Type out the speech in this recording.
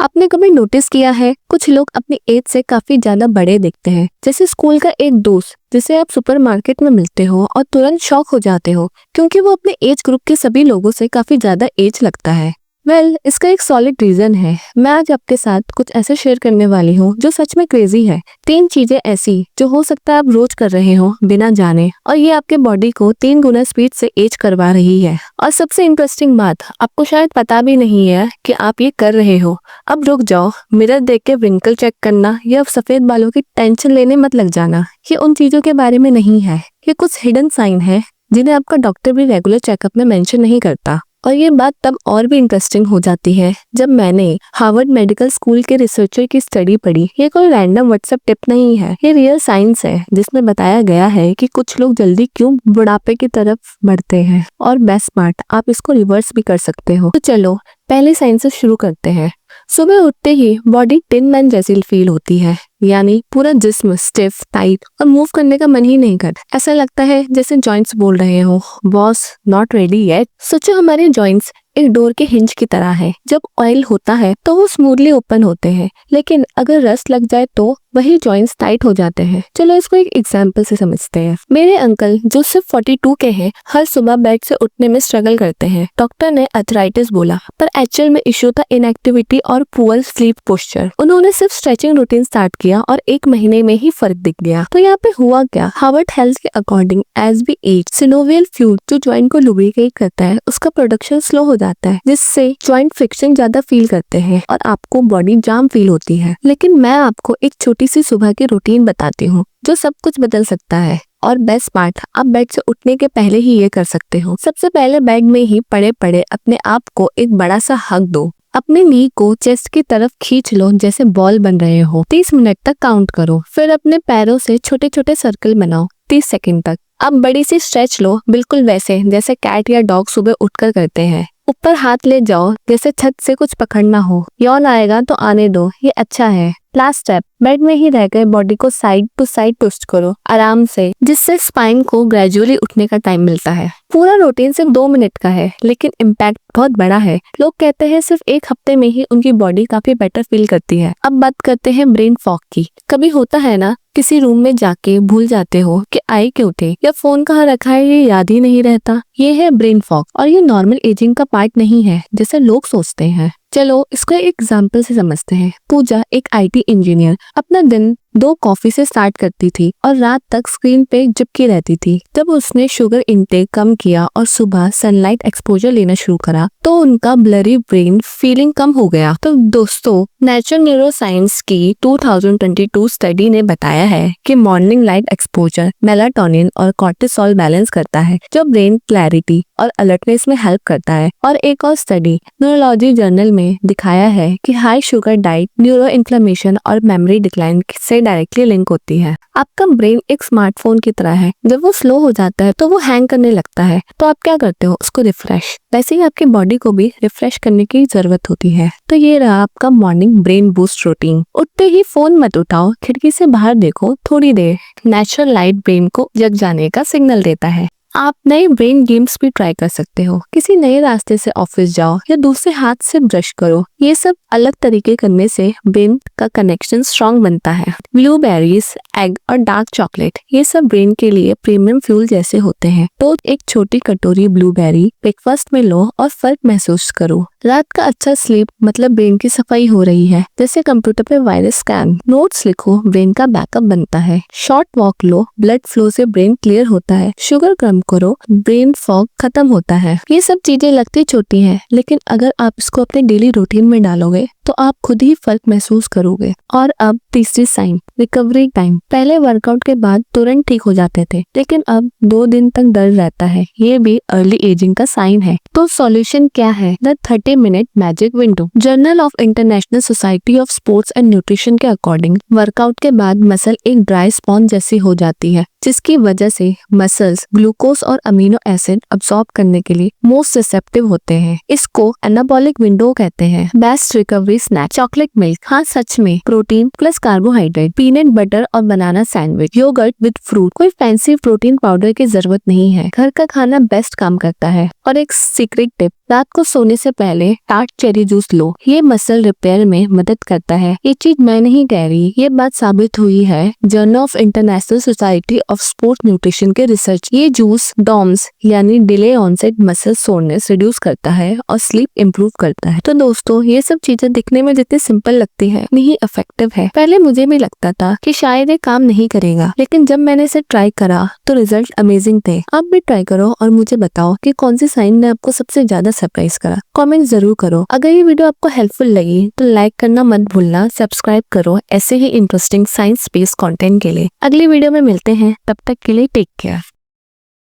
आपने कभी नोटिस किया है कुछ लोग अपनी एज से काफी ज्यादा बड़े दिखते हैं, जैसे स्कूल का एक दोस्त जिसे आप सुपरमार्केट में मिलते हो और तुरंत शॉक हो जाते हो क्योंकि वो अपने एज ग्रुप के सभी लोगों से काफी ज्यादा एज लगता है। इसका एक सॉलिड रीजन है। मैं आज आपके साथ कुछ ऐसे शेयर करने वाली हूँ जो सच में क्रेजी है। 3 चीजें ऐसी जो हो सकता है आप रोज कर रहे हो बिना जाने, और ये आपके बॉडी को 3 गुना स्पीड से एज करवा रही है। और सबसे इंटरेस्टिंग बात, आपको शायद पता भी नहीं है कि आप ये कर रहे हो। अब रुक जाओ, मिरर देख के व्रिंकल चेक करना या सफेद बालों की टेंशन लेने मत लग जाना। ये उन चीजों के बारे में नहीं है, ये कुछ हिडन साइन है जिन्हें आपका डॉक्टर भी रेगुलर चेकअप में मेंशन नहीं करता। और ये बात तब और भी इंटरेस्टिंग हो जाती है जब मैंने हार्वर्ड मेडिकल स्कूल के रिसर्चर की स्टडी पढ़ी। ये कोई रैंडम व्हाट्सएप टिप नहीं है, ये रियल साइंस है जिसमें बताया गया है कि कुछ लोग जल्दी क्यों बुढ़ापे की तरफ बढ़ते हैं। और बेस्ट पार्ट, आप इसको रिवर्स भी कर सकते हो। तो चलो पहले साइंस से शुरू करते हैं। सुबह उठते ही बॉडी टिन मैन जैसी फील होती है, यानी पूरा जिस्म स्टिफ, टाइट और मूव करने का मन ही नहीं करता। ऐसा लगता है जैसे जॉइंट्स बोल रहे हो, बॉस नॉट रेडी येट। सोचो हमारे जॉइंट्स एक डोर के हिंज की तरह है। जब ऑयल होता है तो वो स्मूथली ओपन होते हैं, लेकिन अगर रस्ट लग जाए तो वही जॉइंट्स टाइट हो जाते हैं। चलो इसको एक एग्जांपल से समझते हैं। मेरे अंकल जो सिर्फ 42 के हैं, हर सुबह बेड से उठने में स्ट्रगल करते हैं। डॉक्टर ने अर्थराइटिस बोला, पर एक्चुअल में इश्यू था इनएक्टिविटी और पुअर स्लीप पोस्चर। उन्होंने सिर्फ स्ट्रेचिंग रूटीन स्टार्ट किया और 1 महीने में ही फर्क दिख गया। तो यहाँ पे हुआ क्या? हार्वर्ड हेल्थ के according as we age, synovial fluid जो ज्वाइंट को लुब्रिकेट करता है उसका प्रोडक्शन स्लो हो जाता है, जिससे ज्वाइंट फ्रिक्शन ज्यादा फील करते हैं और आपको बॉडी जाम फील होती है। लेकिन मैं आपको एक छोटी सी सुबह की रूटीन बताती हूँ जो सब कुछ बदल सकता है। और बेस्ट पार्ट, आप बेड से उठने के पहले ही ये कर सकते हो। सबसे पहले बेड में ही पड़े पड़े अपने आप को एक बड़ा सा हग दो। अपने नी को चेस्ट की तरफ खींच लो जैसे बॉल बन रहे हो। 30 मिनट तक काउंट करो। फिर अपने पैरों से छोटे छोटे सर्कल बनाओ 30 सेकंड तक। अब बड़ी सी स्ट्रेच लो, बिल्कुल वैसे जैसे कैट या डॉग सुबह उठकर करते हैं। ऊपर हाथ ले जाओ जैसे छत से कुछ पकड़ना हो। यौन आएगा तो आने दो, ये अच्छा है। लास्ट स्टेप, बेड में ही रहकर बॉडी को साइड टू साइड ट्विस्ट करो आराम से, जिससे स्पाइन को ग्रेजुअली उठने का टाइम मिलता है। पूरा रूटीन सिर्फ 2 मिनट का है, लेकिन इम्पैक्ट बहुत बड़ा है। लोग कहते हैं सिर्फ 1 हफ्ते में ही उनकी बॉडी काफी बेटर फील करती है। अब बात करते हैं ब्रेन फॉग की। कभी होता है ना, किसी रूम में जाके भूल जाते हो कि आई क्यों थे या फोन कहाँ रखा है, ये याद ही नहीं रहता। ये है ब्रेन फॉग, और ये नॉर्मल एजिंग का पार्ट नहीं है जैसे लोग सोचते हैं। चलो इसको एक एग्जाम्पल से समझते हैं। पूजा एक IT इंजीनियर अपना दिन 2 कॉफी से स्टार्ट करती थी और रात तक स्क्रीन पे चिपकी रहती थी। जब उसने शुगर इंटेक कम किया और सुबह सनलाइट एक्सपोजर लेना शुरू करा तो उनका ब्लरी ब्रेन फीलिंग कम हो गया। तो दोस्तों, नेचुरल न्यूरोसाइंस की 2022 स्टडी ने बताया है कि मॉर्निंग लाइट एक्सपोजर मेलाटोनिन और कॉर्टिसोल बैलेंस करता है, जो ब्रेन क्लैरिटी और अलर्टनेस में हेल्प करता है। और एक और स्टडी न्यूरोलॉजी जर्नल में दिखाया है कि high sugar diet neuro inflammation और मेमोरी डिक्लाइन से डायरेक्टली लिंक होती है। आपका ब्रेन एक स्मार्टफोन की तरह है, जब वो स्लो हो जाता है तो वो हैंग करने लगता है। तो आप क्या करते हो? उसको रिफ्रेश। वैसे ही आपकी बॉडी को भी रिफ्रेश करने की जरूरत होती है। तो ये रहा आपका मॉर्निंग ब्रेन बूस्ट रूटीन। उठते ही फोन मत उठाओ, खिड़की से बाहर देखो थोड़ी देर। नेचुरल लाइट ब्रेन को जग जाने का सिग्नल देता है। आप नए ब्रेन गेम्स भी ट्राई कर सकते हो। किसी नए रास्ते से ऑफिस जाओ या दूसरे हाथ से ब्रश करो। ये सब अलग तरीके करने से ब्रेन का कनेक्शन स्ट्रांग बनता है। ब्लूबेरीज, एग और डार्क चॉकलेट, ये सब ब्रेन के लिए प्रीमियम फ्यूल जैसे होते हैं। तो एक छोटी कटोरी ब्लूबेरी ब्रेकफास्ट में लो और फर्क महसूस करो। रात का अच्छा स्लीप मतलब ब्रेन की सफाई हो रही है, जैसे कंप्यूटर पे वायरस स्कैन। नोट्स लिखो, ब्रेन का बैकअप बनता है। शॉर्ट वॉक लो, ब्लड फ्लो से ब्रेन क्लियर होता है। शुगर कम करो, ब्रेन फॉग खत्म होता है। ये सब चीजें लगती छोटी हैं, लेकिन अगर आप इसको अपने डेली रूटीन में डालोगे तो आप खुद ही फर्क महसूस करोगे। और अब तीसरी साइन, रिकवरी टाइम। पहले वर्कआउट के बाद तुरंत ठीक हो जाते थे, लेकिन अब 2 दिन तक दर्द रहता है। ये भी अर्ली एजिंग का साइन है। तो सॉल्यूशन क्या है? The 30 minute magic window. Journal of international society of sports and nutrition के अकॉर्डिंग वर्कआउट के बाद मसल एक ड्राई स्पॉन्ज जैसी हो जाती है। जिसकी वजह से मसल्स ग्लूकोज और अमीनो एसिड अब्सॉर्ब करने के लिए मोस्ट रिसेप्टिव होते हैं। इसको एनाबॉलिक विंडो कहते हैं। Best recovery snack chocolate milk, हाँ सच में, protein plus carbohydrate, peanut butter और banana sandwich, yogurt with fruit. कोई फैंसी प्रोटीन पाउडर की जरूरत नहीं है, घर का खाना बेस्ट काम करता है। और एक सीक्रेट टिप, रात को सोने से पहले टार्ट चेरी जूस लो, ये मसल रिपेयर में मदद करता है। ये चीज मैं नहीं कह रही, ये बात साबित हुई है journal of international society of sports nutrition के रिसर्च। ये जूस डॉम्स यानी delay onset muscle soreness reduce करता है और स्लीप इंप्रूव करता है। तो दोस्तों, ये सब चीजें दिखने में जितनी सिंपल लगती है उतनी ही इफेक्टिव है। पहले मुझे भी लगता था कि शायद ये काम नहीं करेगा, लेकिन जब मैंने इसे ट्राई करा तो रिजल्ट अमेजिंग थे। आप भी ट्राई करो और मुझे बताओ कि कौन सी साइन ने आपको सबसे ज्यादा सरप्राइज करा। कमेंट जरूर करो। अगर ये वीडियो आपको हेल्पफुल लगी तो लाइक करना मत भूलना, सब्सक्राइब करो ऐसे ही इंटरेस्टिंग साइंस बेस्ड कंटेंट के लिए। अगली वीडियो में मिलते हैं, तब तक के लिए टेक केयर।